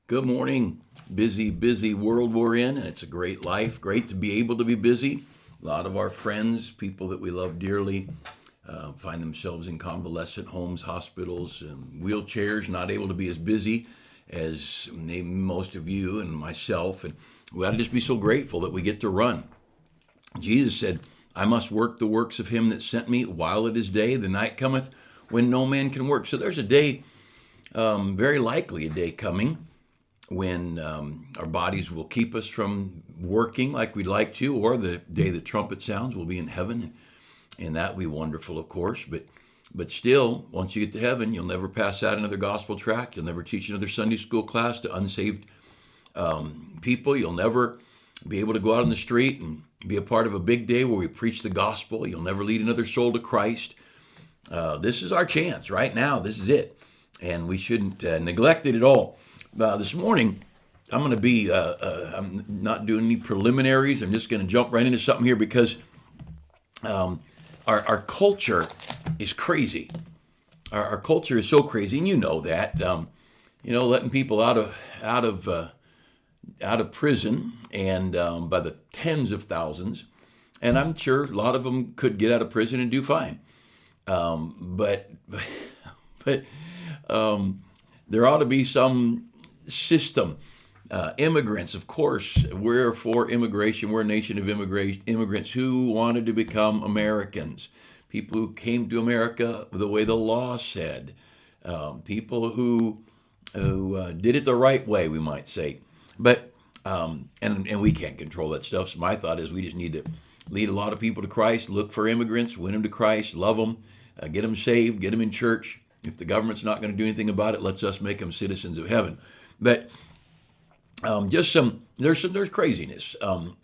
Good morning. Busy, busy world we're in, and it's a great life. Great to be able to be busy. A lot of our friends, people that we love dearly, find themselves in convalescent homes, hospitals, and wheelchairs, not able to be as busy as maybe most of you and myself. And we ought to just be so grateful that we get to run. Jesus said, I must work the works of him that sent me while it is day. The night cometh when no man can work. So there's a day, very likely a day coming when our bodies will keep us from working like we'd like to, or the day the trumpet sounds, we'll be in heaven, and that will be wonderful, of course. But still, once you get to heaven, you'll never pass out another gospel tract. You'll never teach another Sunday school class to unsaved people. You'll never be able to go out on the street and be a part of a big day where we preach the gospel. You'll never lead another soul to Christ. This is our chance right now. This is it, and we shouldn't neglect it at all. This morning, I'm going to be, I'm not doing any preliminaries. I'm just going to jump right into something here because our culture is crazy. Our culture is so crazy, and you know that. Letting people out of prison, and by the tens of thousands, and I'm sure a lot of them could get out of prison and do fine. But there ought to be some system. Immigrants, of course, we're for immigration. We're a nation of immigrants who wanted to become Americans. People who came to America the way the law said. People who did it the right way, we might say. But and we can't control that stuff. So my thought is we just need to lead a lot of people to Christ, look for immigrants, win them to Christ, love them, get them saved, get them in church. If the government's not going to do anything about it, let's us make them citizens of heaven. But there's craziness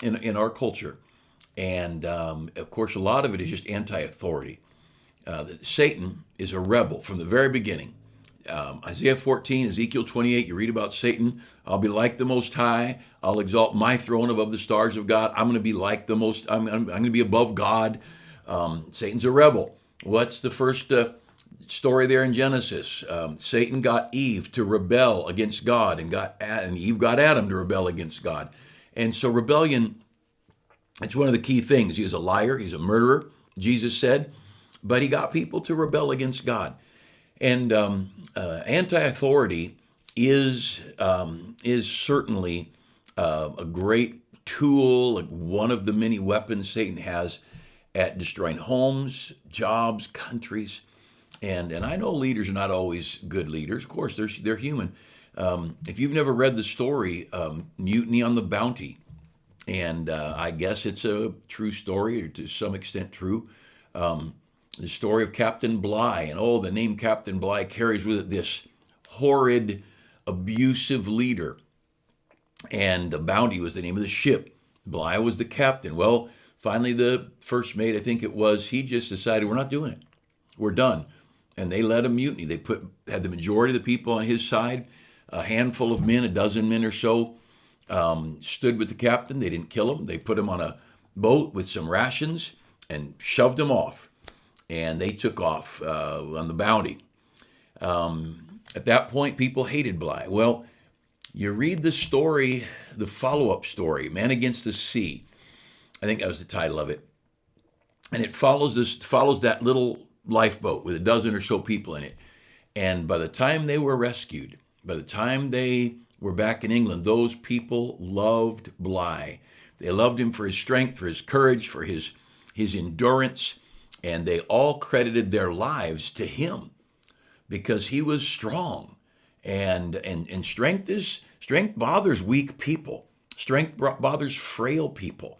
in our culture, and of course a lot of it is just anti-authority. Satan is a rebel from the very beginning. Isaiah 14, Ezekiel 28, you read about Satan. I'll be like the Most High. I'll exalt my throne above the stars of God. I'm going to be like the Most. I'm going to be above God. Satan's a rebel. What's the first story there in Genesis? Satan got Eve to rebel against God, and Eve got Adam to rebel against God. And so rebellion, it's one of the key things. He is a liar. He's a murderer, Jesus said, but he got people to rebel against God. And anti-authority is certainly a great tool, like one of the many weapons Satan has at destroying homes, jobs, countries. And I know leaders are not always good leaders. Of course, they're human. If you've never read the story, Mutiny on the Bounty, and I guess it's a true story, or to some extent true, the story of Captain Bligh, and the name Captain Bligh carries with it this horrid, abusive leader. And the Bounty was the name of the ship. Bligh was the captain. Well, finally the first mate, I think it was, he just decided, we're not doing it. We're done. And they led a mutiny. They had the majority of the people on his side. A handful of men, a dozen men or so, stood with the captain. They didn't kill him. They put him on a boat with some rations and shoved him off. And they took off on the Bounty. At that point, people hated Bligh. Well, you read the story, the follow-up story, Man Against the Sea. I think that was the title of it. And it follows that little lifeboat with a dozen or so people in it. And by the time they were rescued, by the time they were back in England, those people loved Bligh. They loved him for his strength, for his courage, for his endurance. And they all credited their lives to him because he was strong. And strength bothers weak people. Strength bothers frail people.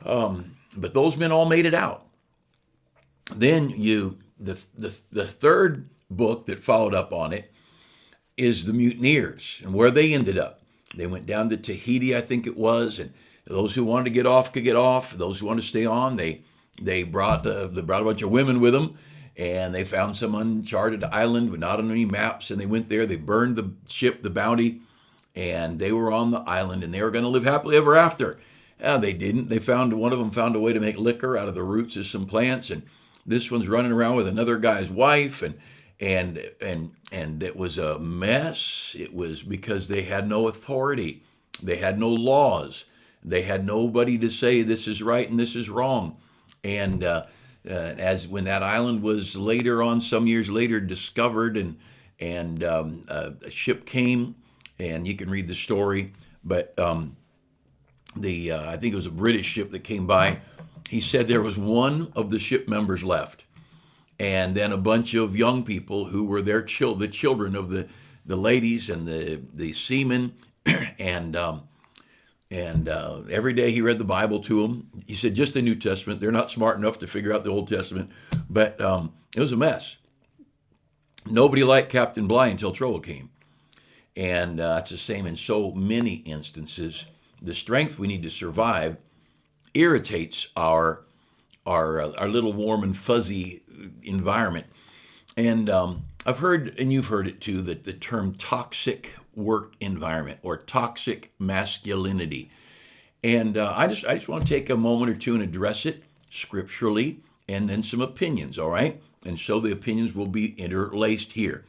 But those men all made it out. Then the third book that followed up on it is the mutineers and where they ended up. They went down to Tahiti, I think it was, and those who wanted to get off could get off. Those who wanted to stay on, they brought a bunch of women with them, and they found some uncharted island with not on any maps, and they went there. They burned the ship, the Bounty, and they were on the island, and they were going to live happily ever after. They didn't. One of them found a way to make liquor out of the roots of some plants, and this one's running around with another guy's wife, and it was a mess. It was because they had no authority, they had no laws, they had nobody to say this is right and this is wrong. And as when that island was later on, some years later, discovered, and a ship came, and you can read the story, but the I think it was a British ship that came by. He said there was one of the ship members left, and then a bunch of young people who were the children of the ladies and the seamen, and every day he read the Bible to them. He said just the New Testament. They're not smart enough to figure out the Old Testament, but it was a mess. Nobody liked Captain Bligh until trouble came, and it's the same in so many instances. The strength we need to survive irritates our little warm and fuzzy environment. And I've heard, and you've heard it too, that the term toxic work environment or toxic masculinity. And I just want to take a moment or two and address it scripturally, and then some opinions, all right? And so the opinions will be interlaced here.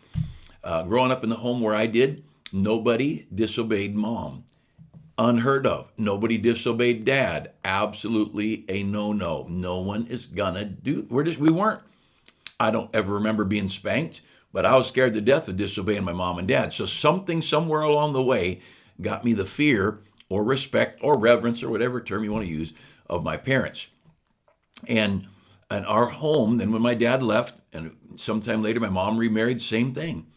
Growing up in the home where I did, nobody disobeyed mom. Unheard of. Nobody disobeyed dad. Absolutely a no-no. No one is gonna do. We weren't. I don't ever remember being spanked, but I was scared to death of disobeying my mom and dad. So something somewhere along the way got me the fear or respect or reverence or whatever term you want to use of my parents. And our home, then when my dad left, and sometime later my mom remarried, same thing.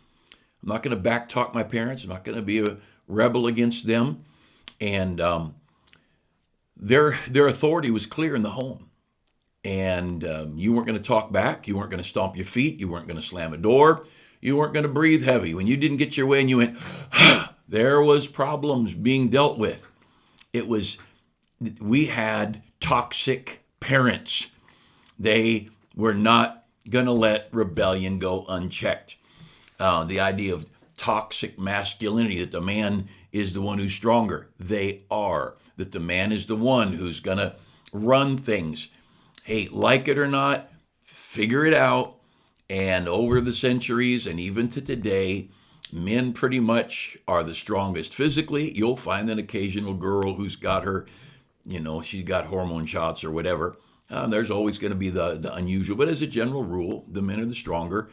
I'm not going to backtalk my parents. I'm not going to be a rebel against them. And their authority was clear in the home. And you weren't going to talk back. You weren't going to stomp your feet. You weren't going to slam a door. You weren't going to breathe heavy. When you didn't get your way and you went, there was problems being dealt with. We had toxic parents. They were not going to let rebellion go unchecked. The idea of toxic masculinity, that the man is the one who's stronger. They are. That the man is the one who's going to run things. Hey, like it or not, figure it out. And over the centuries and even to today, men pretty much are the strongest physically. You'll find an occasional girl who's got her, she's got hormone shots or whatever. There's always going to be the unusual. But as a general rule, the men are the stronger.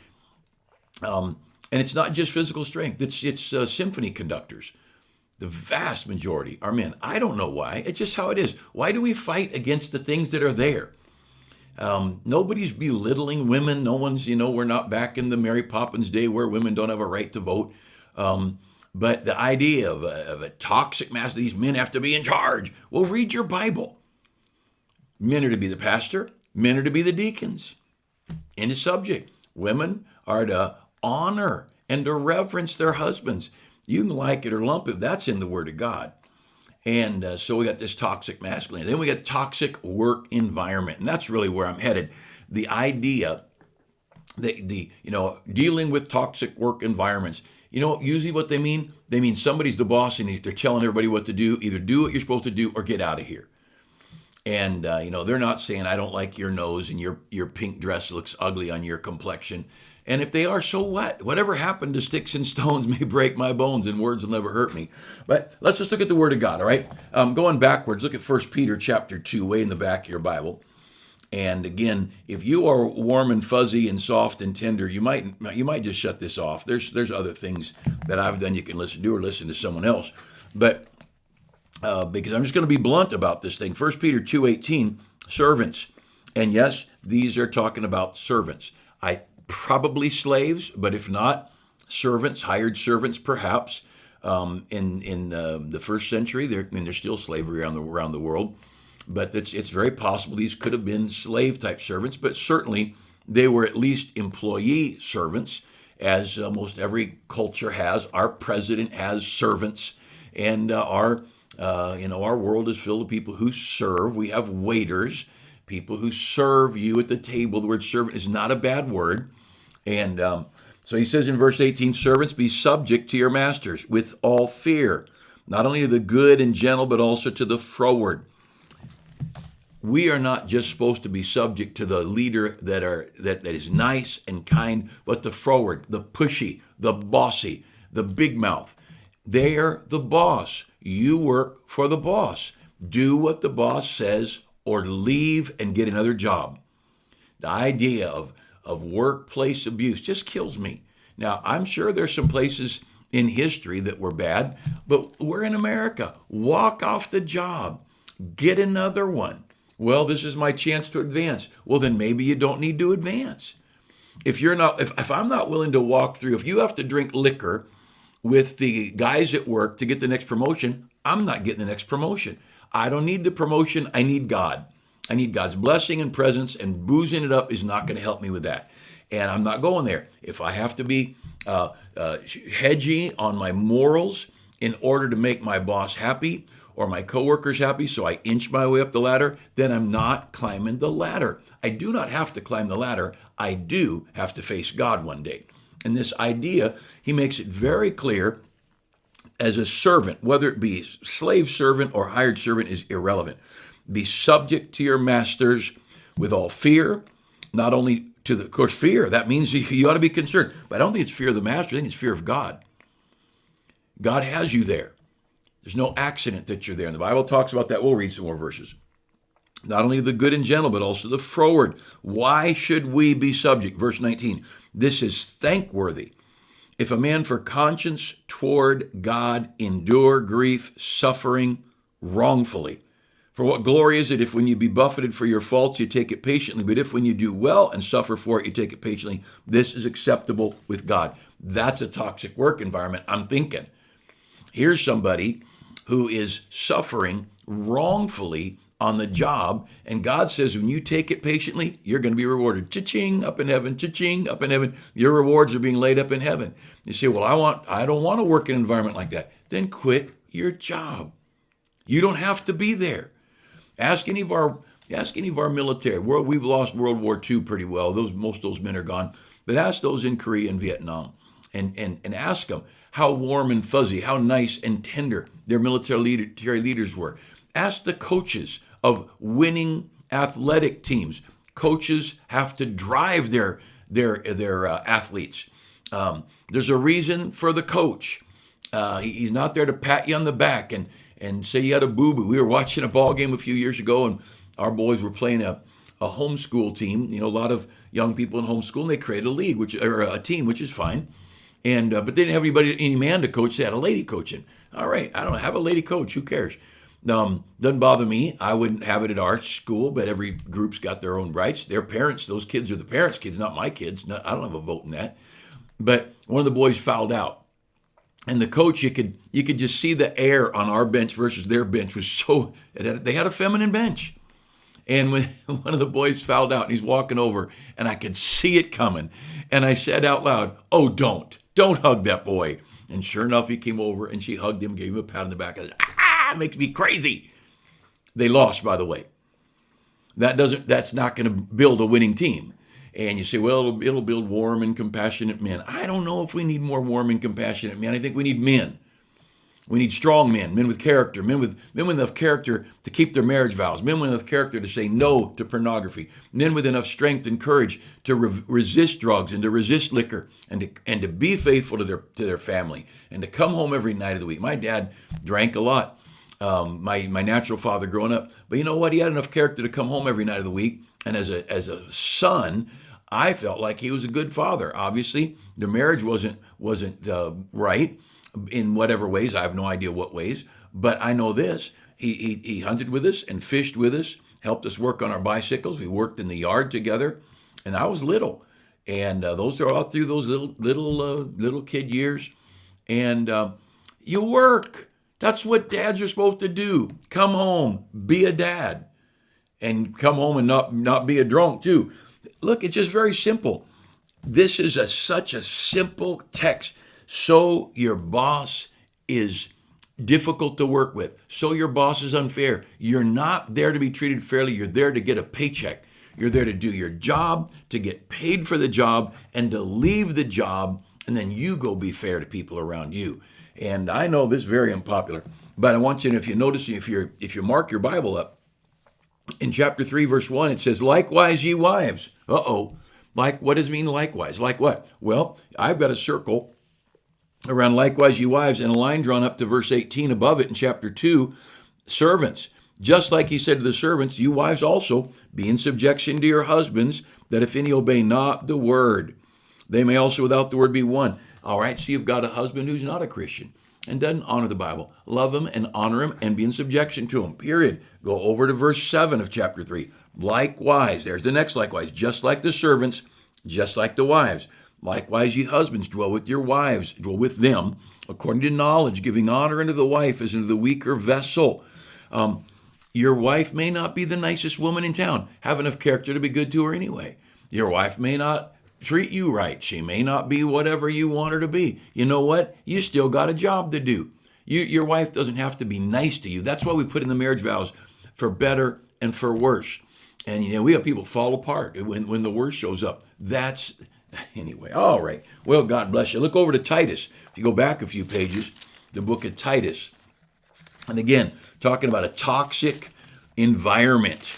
And it's not just physical strength. It's symphony conductors. The vast majority are men. I don't know why. It's just how it is. Why do we fight against the things that are there? Nobody's belittling women. No one's, we're not back in the Mary Poppins day where women don't have a right to vote. But the idea of a toxic mass, these men have to be in charge. Well, read your Bible. Men are to be the pastor. Men are to be the deacons. End of subject. Women are to honor and to reverence their husbands. You can like it or lump it. That's in the Word of God. And so we got this toxic masculinity. Then we got toxic work environment. And that's really where I'm headed. The idea that dealing with toxic work environments, usually what they mean? They mean somebody's the boss and they're telling everybody what to do. Either do what you're supposed to do or get out of here. And, they're not saying, I don't like your nose and your pink dress looks ugly on your complexion. And if they are, so what? Whatever happened to sticks and stones may break my bones and words will never hurt me. But let's just look at the Word of God, all right? Going backwards, look at 1 Peter chapter 2, way in the back of your Bible. And again, if you are warm and fuzzy and soft and tender, you might just shut this off. There's other things that I've done you can listen to or listen to someone else. But because I'm just going to be blunt about this thing. 1 Peter 2:18, servants. And yes, these are talking about servants. Probably slaves, but if not, servants, hired servants perhaps. In the first century, there's still slavery around the world. But it's very possible these could have been slave-type servants, but certainly they were at least employee servants, as most every culture has. Our president has servants, and our world is filled with people who serve. We have waiters, people who serve you at the table. The word servant is not a bad word. And so he says in verse 18, servants, be subject to your masters with all fear, not only to the good and gentle, but also to the froward. We are not just supposed to be subject to the leader that is nice and kind, but the forward, the pushy, the bossy, the big mouth. They're the boss. You work for the boss. Do what the boss says or leave and get another job. The idea of workplace abuse just kills me. Now, I'm sure there's some places in history that were bad, but we're in America. Walk off the job. Get another one. Well, this is my chance to advance. Well, then maybe you don't need to advance. If I'm not willing to walk through, if you have to drink liquor with the guys at work to get the next promotion, I'm not getting the next promotion. I don't need the promotion. I need God. I need God's blessing and presence, and boozing it up is not going to help me with that. And I'm not going there. If I have to be hedgy on my morals in order to make my boss happy or my coworkers happy, so I inch my way up the ladder, then I'm not climbing the ladder. I do not have to climb the ladder. I do have to face God one day. And this idea, he makes it very clear, as a servant, whether it be slave servant or hired servant, is irrelevant. Be subject to your masters with all fear, not only to the, of course, fear. That means you ought to be concerned. But I don't think it's fear of the master. I think it's fear of God. God has you there. There's no accident that you're there. And the Bible talks about that. We'll read some more verses. Not only the good and gentle, but also the froward. Why should we be subject? Verse 19. This is thankworthy. If a man for conscience toward God endure grief, suffering wrongfully. For what glory is it if when you be buffeted for your faults, you take it patiently, but if when you do well and suffer for it, you take it patiently, this is acceptable with God. That's a toxic work environment, I'm thinking. Here's somebody who is suffering wrongfully on the job, and God says when you take it patiently, you're going to be rewarded. Cha-ching, up in heaven, cha-ching, up in heaven. Your rewards are being laid up in heaven. You say, well, I don't want to work in an environment like that. Then quit your job. You don't have to be there. Ask any of our military. We've lost World War II pretty well. Most of those men are gone. But ask those in Korea and Vietnam, and ask them how warm and fuzzy, how nice and tender their military leaders were. Ask the coaches of winning athletic teams. Coaches have to drive their athletes. There's a reason for the coach. He's not there to pat you on the back and say you had a boo-boo. We were watching a ball game a few years ago, and our boys were playing a homeschool team. You know, a lot of young people in homeschool, and they created a league, or a team, which is fine. And but they didn't have any man to coach. They had a lady coaching. All right, I don't have a lady coach. Who cares? Doesn't bother me. I wouldn't have it at our school, but every group's got their own rights. Their parents, those kids are the parents' kids, not my kids. I don't have a vote in that. But one of the boys fouled out. And the coach, you could just see the air on our bench versus their bench was so, they had a feminine bench. And when one of the boys fouled out and he's walking over and I could see it coming. And I said out loud, oh, don't hug that boy. And sure enough, he came over and she hugged him, gave him a pat on the back. I said, it makes me crazy. They lost, by the way. That's not going to build a winning team. And you say, well, it'll build warm and compassionate men. I don't know if we need more warm and compassionate men. I think we need men. We need strong men with character, men with enough character to keep their marriage vows, men with enough character to say no to pornography, men with enough strength and courage to resist drugs and to resist liquor and to be faithful to their family and to come home every night of the week. My dad drank a lot, my natural father growing up, but you know what? He had enough character to come home every night of the week. And as a son, I felt like he was a good father. Obviously, the marriage wasn't right in whatever ways. I have no idea what ways, but I know this: he hunted with us and fished with us, helped us work on our bicycles. We worked in the yard together, and I was little, and those are all through those little kid years, and you work. That's what dads are supposed to do. Come home, be a dad. And come home and not be a drunk too. Look, it's just very simple. This is such a simple text. So your boss is difficult to work with. So your boss is unfair. You're not there to be treated fairly. You're there to get a paycheck. You're there to do your job, to get paid for the job, and to leave the job, and then you go be fair to people around you. And I know this is very unpopular, but I want you to, if you notice, if you mark your Bible up, In chapter 3, verse 1, it says, likewise, ye wives. Uh-oh. Like, what does it mean likewise? Like what? Well, I've got a circle around likewise, ye wives, and a line drawn up to verse 18 above it in chapter 2, servants. Just like he said to the servants, you wives also be in subjection to your husbands, that if any obey not the word, they may also without the word be won. All right, so you've got a husband who's not a Christian and doesn't honor the Bible. Love him and honor him and be in subjection to him, period. Go over to verse 7 of chapter 3. Likewise, there's the next likewise, just like the servants, just like the wives. Likewise, ye husbands, dwell with your wives, dwell with them, according to knowledge, giving honor unto the wife as unto the weaker vessel. Your wife may not be the nicest woman in town. Have enough character to be good to her anyway. Your wife may not treat you right. She may not be whatever you want her to be. You know what? You still got a job to do. Your wife doesn't have to be nice to you. That's why we put in the marriage vows for better and for worse. And we have people fall apart when the worst shows up. That's anyway. All right. Well, God bless you. Look over to Titus. If you go back a few pages, the book of Titus. And again, talking about a toxic environment,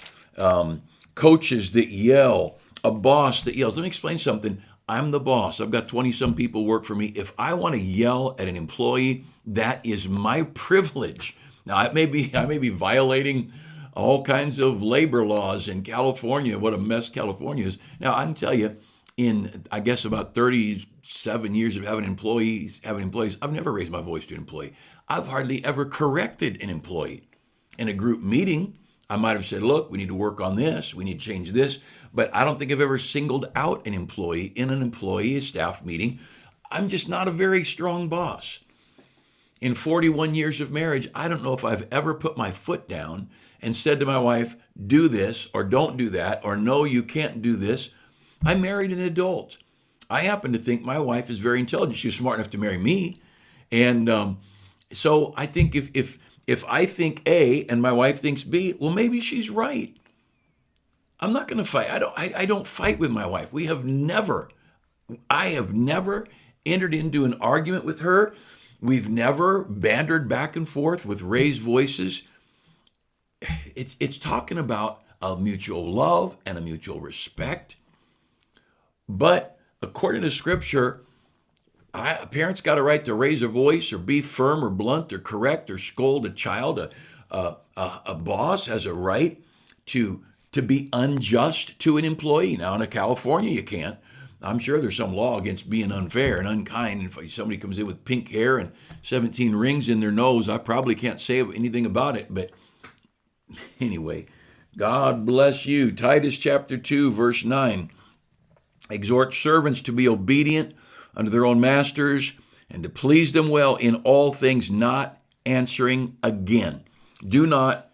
coaches that yell, a boss that yells. Let me explain something. I'm the boss. I've got 20-some people work for me. If I want to yell at an employee, that is my privilege. Now, I may be violating all kinds of labor laws in California. What a mess California is. Now, I can tell you, in I guess about 37 years of having employees, I've never raised my voice to an employee. I've hardly ever corrected an employee. In a group meeting, I might have said, look, we need to work on this, we need to change this, but I don't think I've ever singled out an employee in an employee staff meeting. I'm just not a very strong boss. In 41 years of marriage, I don't know if I've ever put my foot down and said to my wife, do this or don't do that, or no, you can't do this. I married an adult. I happen to think my wife is very intelligent. She was smart enough to marry me. And so I think if I think A and my wife thinks B, well, maybe she's right. I'm not going to fight. I don't fight with my wife. I have never entered into an argument with her. We've never bantered back and forth with raised voices. It's talking about a mutual love and a mutual respect. But according to Scripture, a parent's got a right to raise a voice or be firm or blunt or correct or scold a child. A boss has a right to be unjust to an employee. Now, in California, you can't. I'm sure there's some law against being unfair and unkind. If somebody comes in with pink hair and 17 rings in their nose, I probably can't say anything about it. But anyway, God bless you. Titus chapter 2, verse 9. Exhort servants to be obedient unto their own masters and to please them well in all things, not answering again. Do not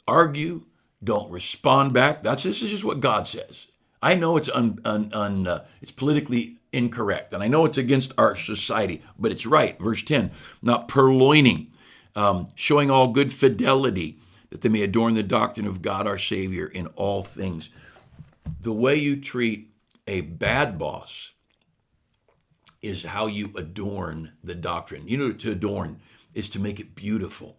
argue. Don't respond back. This is just what God says. I know it's it's politically incorrect, and I know it's against our society, but it's right. Verse 10, not purloining, showing all good fidelity, that they may adorn the doctrine of God our Savior in all things. The way you treat a bad boss is how you adorn the doctrine. To adorn is to make it beautiful.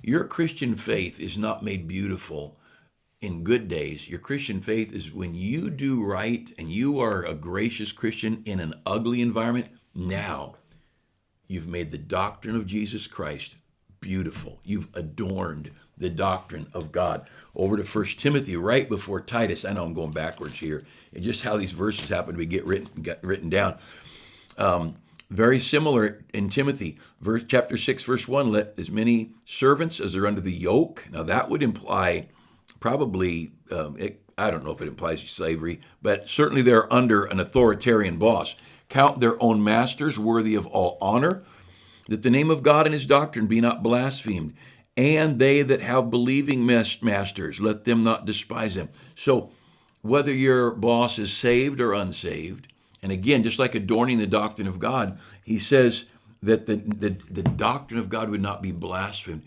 Your Christian faith is not made beautiful in good days. Your Christian faith is when you do right and you are a gracious Christian in an ugly environment. Now you've made the doctrine of Jesus Christ beautiful. You've adorned the doctrine of God. Over to 1 Timothy, right before Titus. I know I'm going backwards here. It's just how these verses happen to get written down. Very similar in Timothy, chapter 6, verse 1, let as many servants as are under the yoke. Now that would imply probably, I don't know if it implies slavery, but certainly they're under an authoritarian boss. Count their own masters worthy of all honor, that the name of God and his doctrine be not blasphemed. And they that have believing masters, let them not despise them. So whether your boss is saved or unsaved, and again, just like adorning the doctrine of God, he says that the doctrine of God would not be blasphemed.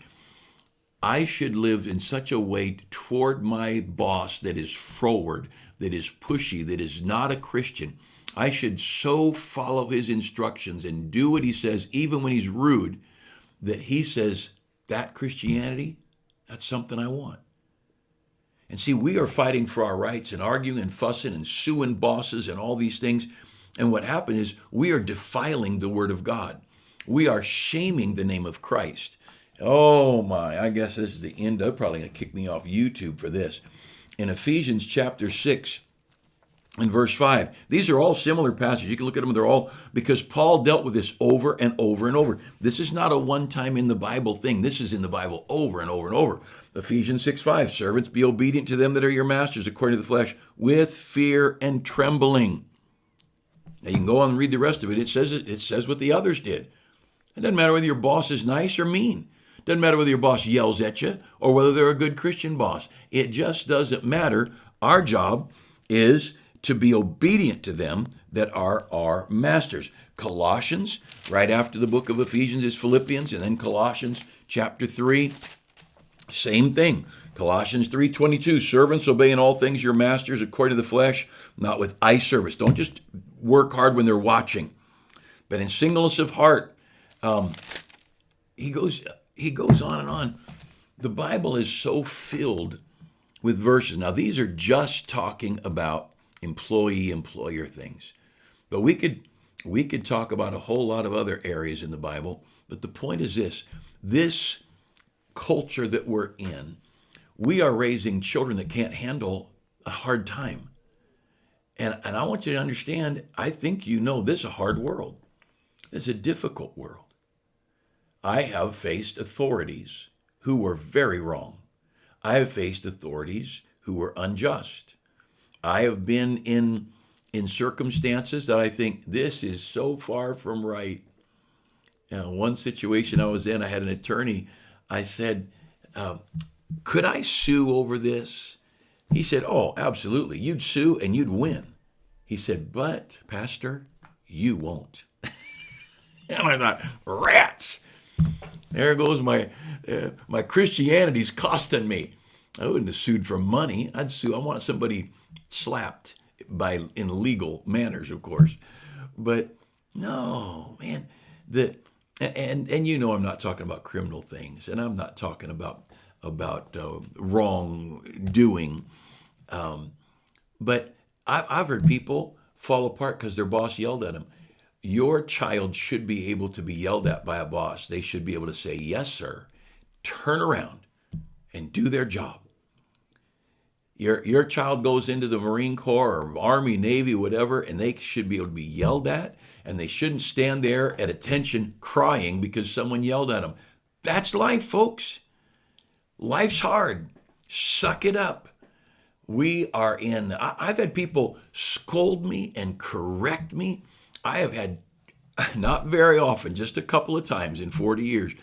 I should live in such a way toward my boss that is froward, that is pushy, that is not a Christian. I should so follow his instructions and do what he says, even when he's rude, that he says, that Christianity, that's something I want. And see, we are fighting for our rights and arguing and fussing and suing bosses and all these things. And what happened is we are defiling the word of God. We are shaming the name of Christ. Oh my, I guess this is the end. They're probably going to kick me off YouTube for this. In Ephesians chapter 6 and verse 5, these are all similar passages. You can look at them. They're all, because Paul dealt with this over and over and over. This is not a one-time in the Bible thing. This is in the Bible over and over and over. Ephesians 6:5, servants, be obedient to them that are your masters according to the flesh, with fear and trembling. Now you can go on and read the rest of it. It says what the others did. It doesn't matter whether your boss is nice or mean. It doesn't matter whether your boss yells at you or whether they're a good Christian boss. It just doesn't matter. Our job is to be obedient to them that are our masters. Colossians, right after the book of Ephesians, is Philippians, and then Colossians chapter 3, same thing. Colossians 3:22, servants, obey in all things your masters according to the flesh, not with eye service. Don't just work hard when they're watching, but in singleness of heart. He goes on and on. The Bible is so filled with verses. Now, these are just talking about employee-employer things. But we could talk about a whole lot of other areas in the Bible. But the point is this culture that we're in, we are raising children that can't handle a hard time. And I want you to understand, I think you know this is a hard world. It's a difficult world. I have faced authorities who were very wrong. I have faced authorities who were unjust. I have been in circumstances that I think this is so far from right. One situation I was in, I had an attorney. I said, could I sue over this? He said, oh, absolutely. You'd sue and you'd win. He said, but, Pastor, you won't. And I thought, rats. There goes my Christianity's costing me. I wouldn't have sued for money. I'd sue. I want somebody slapped in legal manners, of course. But no, man. And you know I'm not talking about criminal things, and I'm not talking about wrongdoing. But I've heard people fall apart because their boss yelled at them. Your child should be able to be yelled at by a boss. They should be able to say, yes, sir, turn around and do their job. Your child goes into the Marine Corps or Army, Navy, whatever, and they should be able to be yelled at, and they shouldn't stand there at attention crying because someone yelled at them. That's life, folks. Life's hard. Suck it up. I've had people scold me and correct me. I have had, not very often, just a couple of times in 40 years,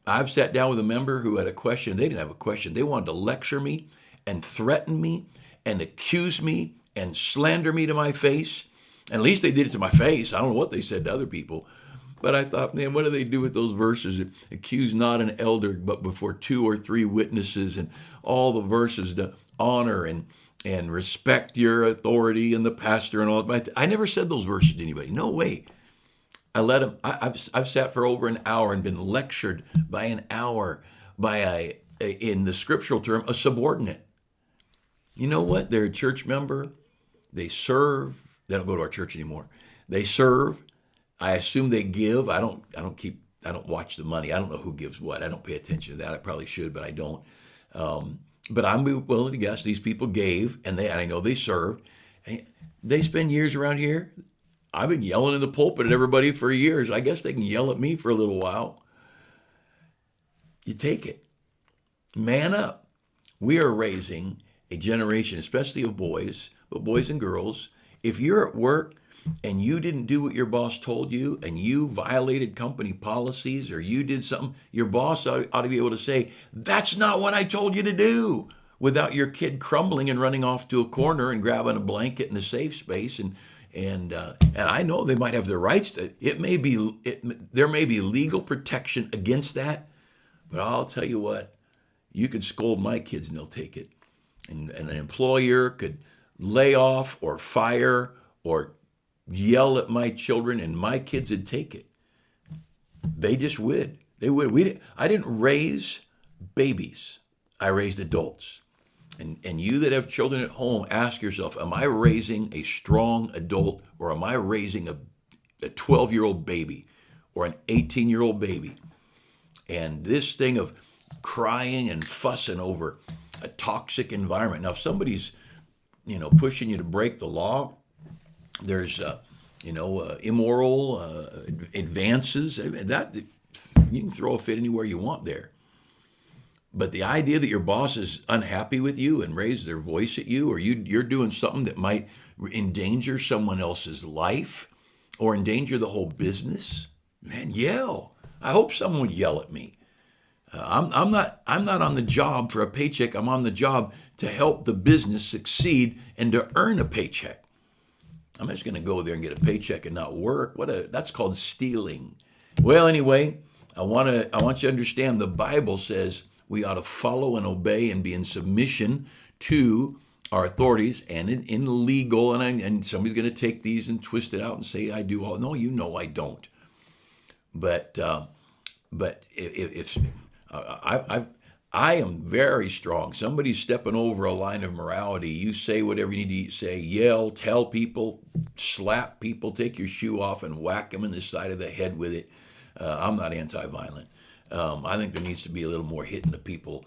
I've sat down with a member who had a question. They didn't have a question. They wanted to lecture me and threaten me and accuse me and slander me to my face. And at least they did it to my face. I don't know what they said to other people. But I thought, man, what do they do with those verses? Accuse not an elder, but before 2 or 3 witnesses, and all the verses to honor and respect your authority and the pastor and all that. I never said those verses to anybody. No way. I let them. I've sat for over an hour and been lectured by an hour by in the scriptural term, a subordinate. You know what? They're a church member. They serve. They don't go to our church anymore. They serve. I assume they give. I don't watch the money. I don't know who gives what. I don't pay attention to that. I probably should, but I don't. But I'm willing to guess these people gave, and I know they served. They spend years around here. I've been yelling in the pulpit at everybody for years. I guess they can yell at me for a little while. You take it. Man up. We are raising a generation, especially of boys, but boys and girls. If you're at work and you didn't do what your boss told you and you violated company policies or you did something, your boss ought to be able to say, that's not what I told you to do, without your kid crumbling and running off to a corner and grabbing a blanket in a safe space. And I know they might have their rights to, there may be legal protection against that, but I'll tell you what, you could scold my kids and they'll take it. And an employer could lay off or fire or yell at my children, and my kids would take it. They just would. They would. I didn't raise babies. I raised adults. And you that have children at home, ask yourself, am I raising a strong adult, or am I raising a 12-year-old baby or an 18-year-old baby? And this thing of crying and fussing over a toxic environment. Now, if somebody's, pushing you to break the law, there's, immoral advances. That you can throw a fit anywhere you want there. But the idea that your boss is unhappy with you and raise their voice at you, or you're doing something that might endanger someone else's life or endanger the whole business, man, yell. I hope someone would yell at me. I'm not on the job for a paycheck. I'm on the job to help the business succeed and to earn a paycheck. I'm just going to go there and get a paycheck and not work. That's called stealing. Well, anyway, I want you to understand the Bible says we ought to follow and obey and be in submission to our authorities and in legal. And somebody's going to take these and twist it out and say I do all. No, I don't. But if I am very strong. Somebody's stepping over a line of morality. You say whatever you need to say, yell, tell people, slap people, take your shoe off and whack them in the side of the head with it. I'm not anti-violent. I think there needs to be a little more hitting the people.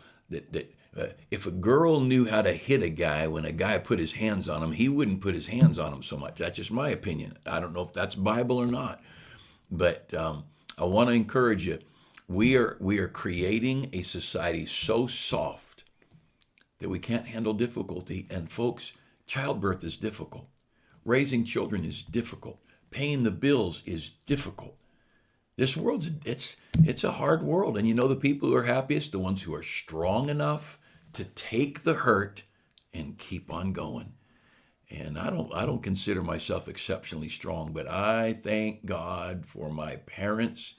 If a girl knew how to hit a guy when a guy put his hands on him, he wouldn't put his hands on him so much. That's just my opinion. I don't know if that's Bible or not. But I want to encourage you. We are creating a society so soft that we can't handle difficulty. And folks, childbirth is difficult. Raising children is difficult. Paying the bills is difficult. This world's it's a hard world. And the people who are happiest, the ones who are strong enough to take the hurt and keep on going. And I don't consider myself exceptionally strong, but I thank God for my parents.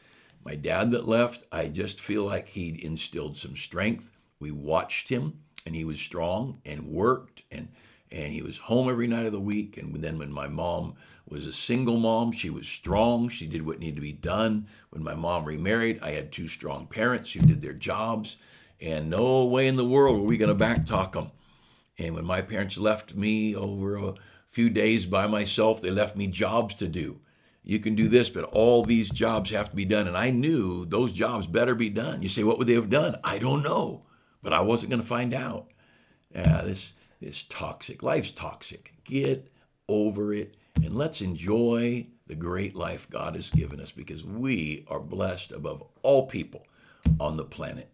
My dad that left, I just feel like he instilled some strength. We watched him, and he was strong and worked, and he was home every night of the week. And then when my mom was a single mom, she was strong. She did what needed to be done. When my mom remarried, I had two strong parents who did their jobs, and no way in the world were we going to backtalk them. And when my parents left me over a few days by myself, they left me jobs to do. You can do this, but all these jobs have to be done. And I knew those jobs better be done. You say, what would they have done? I don't know, but I wasn't going to find out. This is toxic. Life's toxic. Get over it, and let's enjoy the great life God has given us, because we are blessed above all people on the planet.